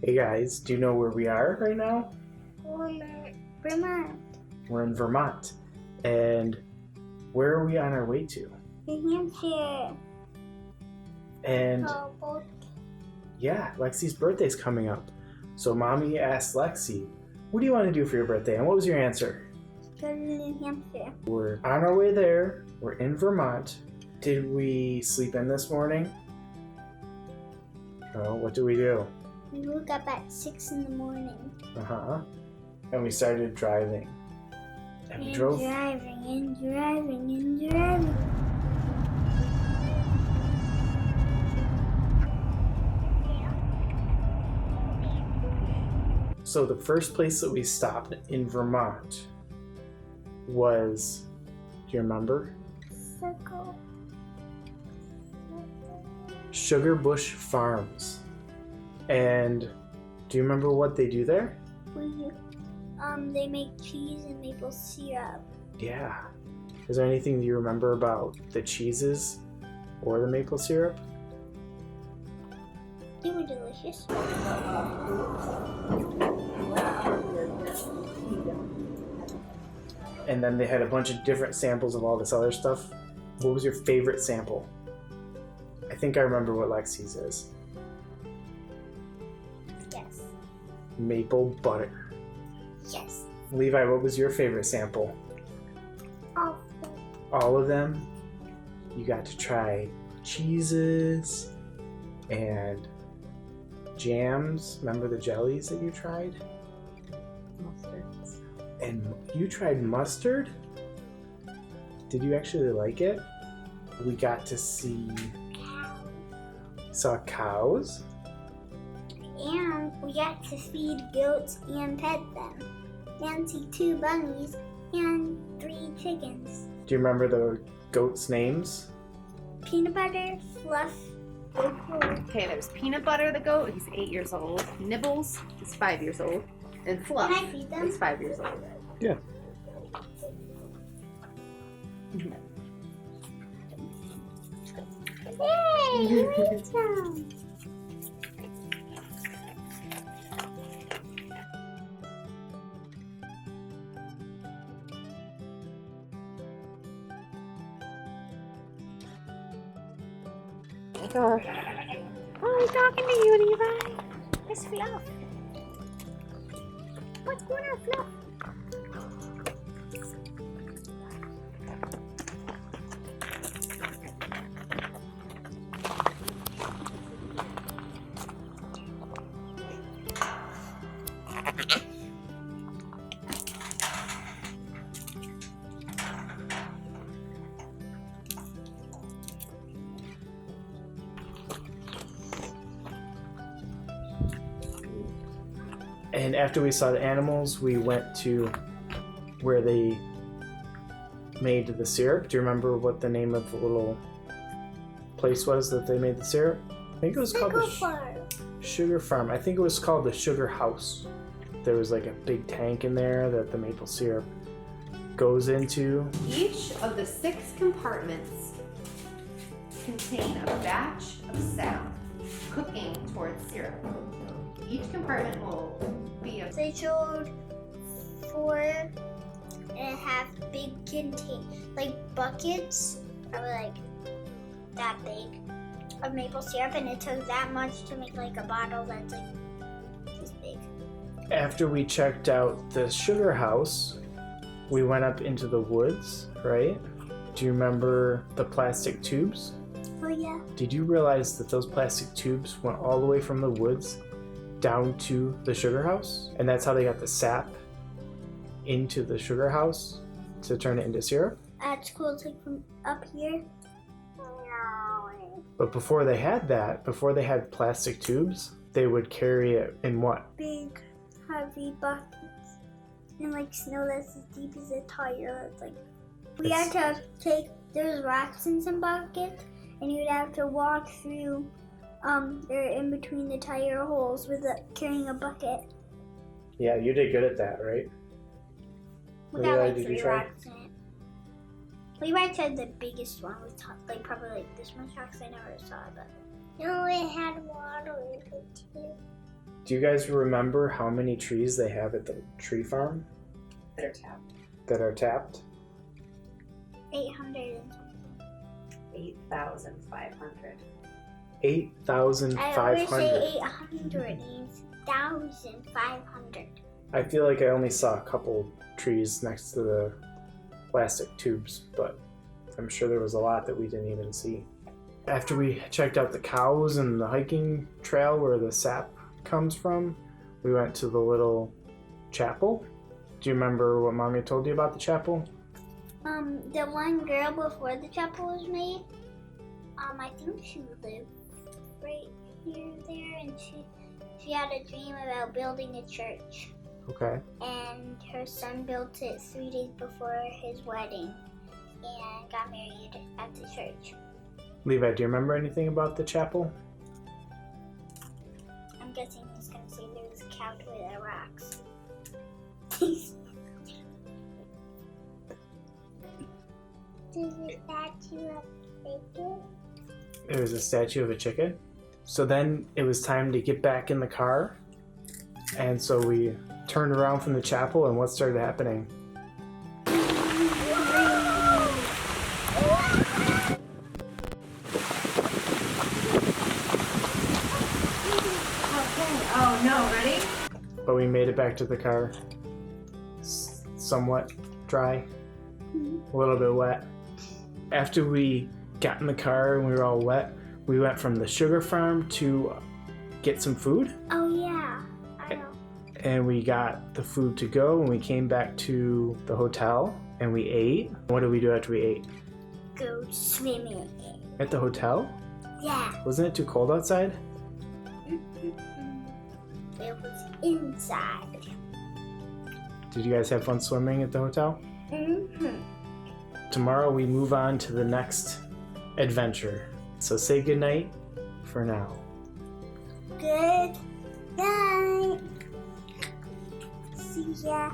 Hey guys, do you know where we are right now? We're in Vermont. We're in Vermont. And where are we on our way to? New Hampshire. And Oh, yeah, Lexi's birthday's coming up. So Mommy asked Lexi, what do you want to do for your birthday? And what was your answer? go to New Hampshire. We're on our way there. We're in Vermont. Did we sleep in this morning? Oh, what did we do? We woke up at 6 in the morning. And we started driving. And we drove. Driving. So the first place that we stopped in Vermont was, do you remember? Circle. SugarBush Farms. And do you remember what they do there? They make cheese and maple syrup. Yeah. Is there anything that you remember about the cheeses or the maple syrup? They were delicious. And then they had a bunch of different samples of all this other stuff. What was your favorite sample? I think I remember what Lexi's is. Yes. Maple butter. Yes. Levi, what was your favorite sample? All of them? You got to try cheeses and jams. Remember the jellies that you tried? Mustards. And you tried mustard? Did you actually like it? We got to saw cows. And we got to feed goats and pet them. And see 2 bunnies and 3 chickens. Do you remember the goats' names? Peanut butter, Fluff, Okay, there's Peanut Butter the goat, he's 8 years old. Nibbles, he's 5 years old. And Fluff, Can I feed them? he's 5 years old. Yeah. Yay! You ate some. Oh, he's talking to you, Levi. It's Fluff. What's going on, Fluff? And after we saw the animals, we went to where they made the syrup. Do you remember what the name of the little place was that they made the syrup? I think it was called the Sugar Farm. I think it was called the Sugar House. There was like a big tank in there that the maple syrup goes into. Each of the 6 compartments contain a batch of sap cooking towards syrup. Each compartment will be a... They showed 4.5 big buckets of like that big of maple syrup, and it took that much to make like a bottle that's like this big. After we checked out the sugar house, we went up into the woods, right? Do you remember the plastic tubes? Oh yeah. Did you realize that those plastic tubes went all the way from the woods down to the sugar house? And that's how they got the sap into the sugar house to turn it into syrup? That's cool. It's like from up here. But before they had that, before they had plastic tubes, they would carry it in what? Big, heavy buckets. and like snow that's as deep as a tire. It's like we had to take there's rocks in some buckets, and you'd have to walk through they're in between the tire holes with carrying a bucket. Yeah, you did good at that, right? We got like Did you 3 try? rocks in it. Levi said the biggest one was like probably like this much rocks. I never saw, but no, it had water in it too. Do you guys remember how many trees they have at the tree farm They're tapped. that are tapped? 800 and something. 8,500. 8,500. I always say 800 means 1,500. I feel like I only saw a couple trees next to the plastic tubes, but I'm sure there was a lot that we didn't even see. After we checked out the cows and the hiking trail where the sap comes from, we went to the little chapel. Do you remember what Mommy told you about the chapel? The one girl before the chapel was made, I think she lived right here, there, and she had a dream about building a church. Okay. And her son built it 3 days before his wedding and got married at the church. Levi, do you remember anything about the chapel? I'm guessing he's going to say there was a cow with the rocks. There's a statue of chicken. There was a statue of a chicken. So then it was time to get back in the car. And so we turned around from the chapel, and what started happening? Oh no, ready? But we made it back to the car somewhat dry, a little bit wet. After we got in the car and we were all wet, we went from the sugar farm to get some food. Oh yeah, I know. And we got the food to go, and we came back to the hotel and we ate. What did we do after we ate? Go swimming. At the hotel? Yeah. Wasn't it too cold outside? It was inside. Did you guys have fun swimming at the hotel? Mm-hmm. Tomorrow we move on to the next adventure. So say goodnight for now. Good night. See ya.